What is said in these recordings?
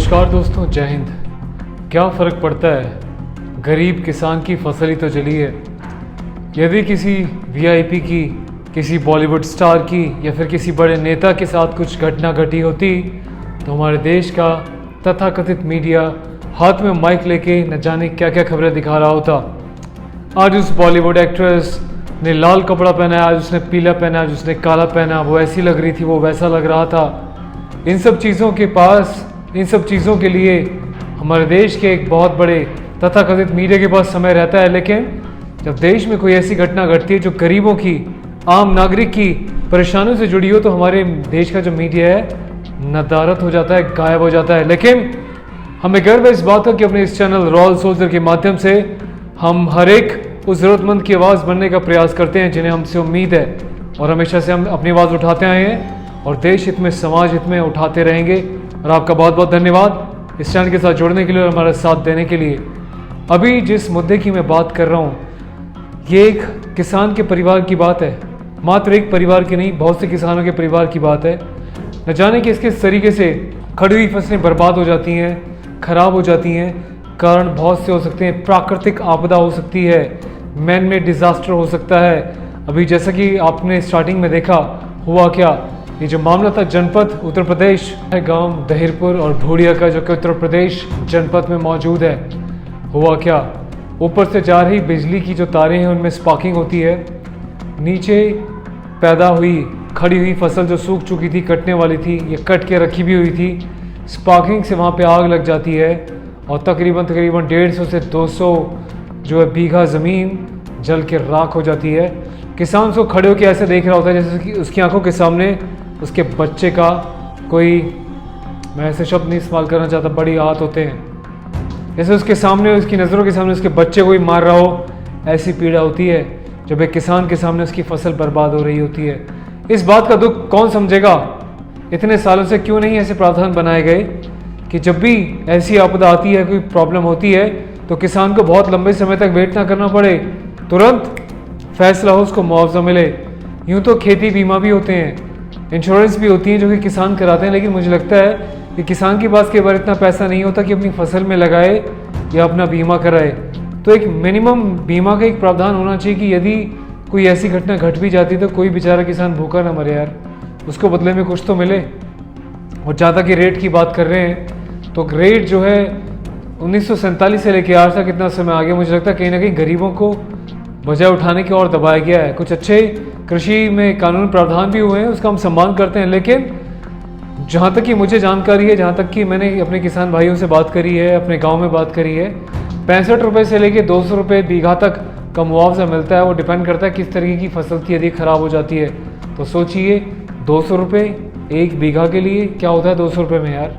नमस्कार दोस्तों, जय हिंद। क्या फ़र्क पड़ता है, गरीब किसान की फसल ही तो जली है। यदि किसी वीआईपी की, किसी बॉलीवुड स्टार की या फिर किसी बड़े नेता के साथ कुछ घटना घटी होती तो हमारे देश का तथाकथित मीडिया हाथ में माइक लेके न जाने क्या क्या खबरें दिखा रहा होता। आज उस बॉलीवुड एक्ट्रेस ने लाल कपड़ा पहना है, आज उसने पीला पहना, आज उसने काला पहना, वो ऐसी लग रही थी, वो वैसा लग रहा था। इन सब चीज़ों के पास, इन सब चीज़ों के लिए हमारे देश के एक बहुत बड़े तथाकथित मीडिया के पास समय रहता है। लेकिन जब देश में कोई ऐसी घटना घटती है जो गरीबों की, आम नागरिक की परेशानियों से जुड़ी हो, तो हमारे देश का जो मीडिया है नदारत हो जाता है, गायब हो जाता है। लेकिन हमें गर्व है इस बात का कि अपने इस चैनल रॉयल सोल्जर के माध्यम से हम हर एक उस ज़रूरतमंद की आवाज़ बनने का प्रयास करते हैं जिन्हें हमसे उम्मीद है, और हमेशा से हम अपनी आवाज़ उठाते आए हैं और देश हित में, समाज हित में उठाते रहेंगे। और आपका बहुत बहुत धन्यवाद इस चैनल के साथ जुड़ने के लिए और हमारा साथ देने के लिए। अभी जिस मुद्दे की मैं बात कर रहा हूँ, ये एक किसान के परिवार की बात है। मात्र एक परिवार की नहीं, बहुत से किसानों के परिवार की बात है। न जाने कि किस तरीके से खड़ी हुई फसलें बर्बाद हो जाती हैं, खराब हो जाती हैं। कारण बहुत से हो सकते हैं, प्राकृतिक आपदा हो सकती है, मैन मेड डिजास्टर हो सकता है। अभी जैसा कि आपने स्टार्टिंग में देखा, हुआ क्या, ये जो मामला था जनपद उत्तर प्रदेश है, गांव दहिरपुर और ढूढ़िया का, जो कि उत्तर प्रदेश जनपद में मौजूद है। हुआ क्या, ऊपर से जा रही बिजली की जो तारें हैं उनमें स्पार्किंग होती है। नीचे पैदा हुई खड़ी हुई फसल जो सूख चुकी थी, कटने वाली थी या कट के रखी भी हुई थी, स्पार्किंग से वहाँ पे आग लग जाती है और तकरीबन 150 से 200 जो है बीघा ज़मीन जल के राख हो जाती है। किसान उसको खड़े होकर ऐसे देख रहा होता है जैसे कि उसकी आंखों के सामने उसके बच्चे का कोई, मैं ऐसे शब्द नहीं इस्तेमाल करना चाहता, बड़ी आहत होते हैं, जैसे उसके सामने, उसकी नज़रों के सामने उसके बच्चे कोई मार रहा हो। ऐसी पीड़ा होती है जब एक किसान के सामने उसकी फसल बर्बाद हो रही होती है। इस बात का दुख कौन समझेगा? इतने सालों से क्यों नहीं ऐसे प्रावधान बनाए गए कि जब भी ऐसी आपदा आती है, कोई प्रॉब्लम होती है, तो किसान को बहुत लंबे समय तक वेट ना करना पड़े, तुरंत फैसला हो, उसको मुआवजा मिले। यूँ तो खेती बीमा भी होते हैं, इंश्योरेंस भी होती है जो कि किसान कराते हैं, लेकिन मुझे लगता है कि किसान के पास कई बार इतना पैसा नहीं होता कि अपनी फसल में लगाए या अपना बीमा कराए। तो एक मिनिमम बीमा का एक प्रावधान होना चाहिए कि यदि कोई ऐसी घटना घट भी जाती तो कोई बेचारा किसान भूखा ना मरे यार, उसको बदले में कुछ तो मिले। और ज़्यादा की रेट की बात कर रहे हैं तो रेट जो है 1947 से लेकर आज तक इतना समय आ गया, मुझे लगता है कहीं ना कहीं गरीबों को बजाय उठाने की ओर दबाया गया है। कुछ अच्छे कृषि में कानून प्रावधान भी हुए हैं, उसका हम सम्मान करते हैं, लेकिन जहाँ तक कि मुझे जानकारी है, जहाँ तक कि मैंने अपने किसान भाइयों से बात करी है, अपने गांव में बात करी है, 65 रुपये से लेके 200 रुपये बीघा तक का मुआवजा मिलता है। वो डिपेंड करता है किस तरीके की फसल थी, यदि ख़राब हो जाती है तो सोचिए 200 रुपये एक बीघा के लिए क्या होता है 200 रुपये में यार।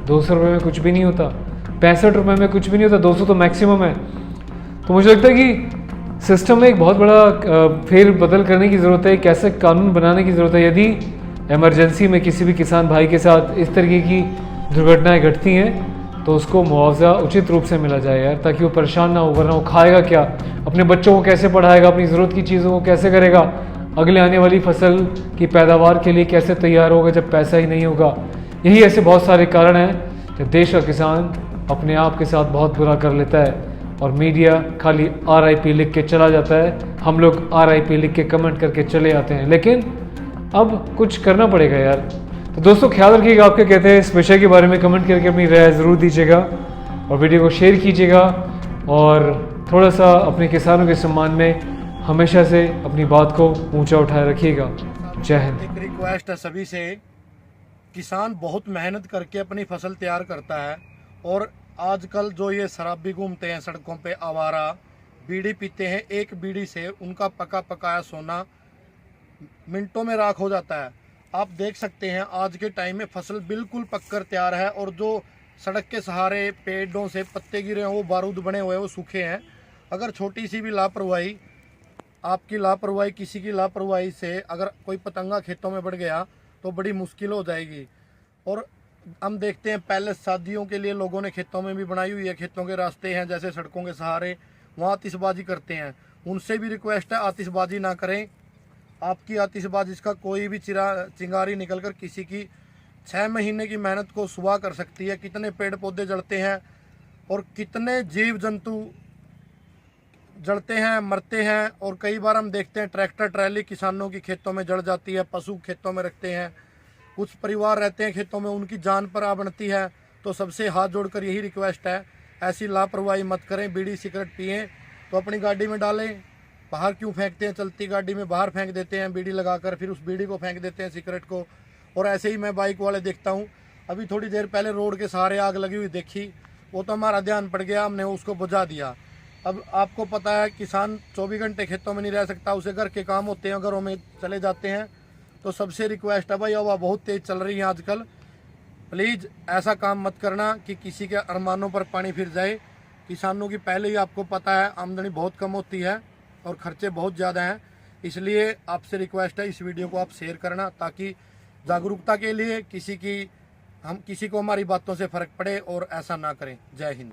200 रुपये में कुछ भी नहीं होता, 65 रुपये में कुछ भी नहीं होता, 200 तो मैक्सिमम है। तो मुझे लगता है कि सिस्टम में एक बहुत बड़ा फेर बदल करने की ज़रूरत है, एक ऐसे कानून बनाने की ज़रूरत है। यदि इमरजेंसी में किसी भी किसान भाई के साथ इस तरीके की दुर्घटनाएं घटती हैं तो उसको मुआवजा उचित रूप से मिला जाए यार, ताकि वो परेशान ना हो। वरना वो खाएगा क्या, अपने बच्चों को कैसे पढ़ाएगा, अपनी ज़रूरत की चीज़ों को कैसे करेगा, अगले आने वाली फसल की पैदावार के लिए कैसे तैयार होगा जब पैसा ही नहीं होगा। यही ऐसे बहुत सारे कारण हैं जब देश का किसान अपने आप के साथ बहुत बुरा कर लेता है और मीडिया खाली RIP लिख के चला जाता है। हम लोग RIP लिख के कमेंट करके चले आते हैं, लेकिन अब कुछ करना पड़ेगा यार। तो दोस्तों ख्याल रखिएगा, आपके कहते हैं इस विषय के बारे में कमेंट करके अपनी राय ज़रूर दीजिएगा और वीडियो को शेयर कीजिएगा और थोड़ा सा अपने किसानों के सम्मान में हमेशा से अपनी बात को ऊंचा उठाए रखिएगा। जय हिंद। एक रिक्वेस्ट है सभी से, किसान बहुत मेहनत करके अपनी फसल तैयार करता है और आजकल जो ये शराबी घूमते हैं सड़कों पे, आवारा बीड़ी पीते हैं, एक बीड़ी से उनका पका पकाया सोना मिनटों में राख हो जाता है। आप देख सकते हैं आज के टाइम में फसल बिल्कुल पककर तैयार है और जो सड़क के सहारे पेड़ों से पत्ते गिरे हैं, वो बारूद बने हुए हैं, वो सूखे हैं। अगर छोटी सी भी लापरवाही, आपकी लापरवाही, किसी की लापरवाही से अगर कोई पतंगा खेतों में बढ़ गया तो बड़ी मुश्किल हो जाएगी। और हम देखते हैं पहले शादियों के लिए लोगों ने खेतों में भी बनाई हुई है, खेतों के रास्ते हैं जैसे सड़कों के सहारे, वहाँ आतिशबाजी करते हैं। उनसे भी रिक्वेस्ट है आतिशबाजी ना करें। आपकी आतिशबाजी का कोई भी चिंगारी निकलकर किसी की 6 महीने की मेहनत को सुबह कर सकती है। कितने पेड़ पौधे जलते हैं और कितने जीव जंतु जलते हैं, मरते हैं। और कई बार हम देखते हैं ट्रैक्टर ट्रैली किसानों की खेतों में जल जाती है, पशु खेतों में रखते हैं, कुछ परिवार रहते हैं खेतों में, उनकी जान पर आ बनती है। तो सबसे हाथ जोड़कर यही रिक्वेस्ट है, ऐसी लापरवाही मत करें। बीड़ी सिगरेट पिएं तो अपनी गाड़ी में डालें, बाहर क्यों फेंकते हैं? चलती गाड़ी में बाहर फेंक देते हैं बीड़ी लगाकर, फिर उस बीड़ी को फेंक देते हैं, सिगरेट को। और ऐसे ही मैं बाइक वाले देखता हूँ, अभी थोड़ी देर पहले रोड के सहारे आग लगी हुई देखी, वो तो हमारा ध्यान पड़ गया, हमने उसको बुझा दिया। अब आपको पता है किसान 24 घंटे खेतों में नहीं रह सकता, उसे घर के काम होते हैं, घरों में चले जाते हैं। तो सबसे रिक्वेस्ट है भाई, हवा बहुत तेज़ चल रही है आजकल, प्लीज़ ऐसा काम मत करना कि किसी के अरमानों पर पानी फिर जाए। किसानों की पहले ही आपको पता है आमदनी बहुत कम होती है और खर्चे बहुत ज़्यादा हैं। इसलिए आपसे रिक्वेस्ट है, इस वीडियो को आप शेयर करना, ताकि जागरूकता के लिए किसी को हमारी बातों से फ़र्क पड़े और ऐसा ना करें। जय हिंद।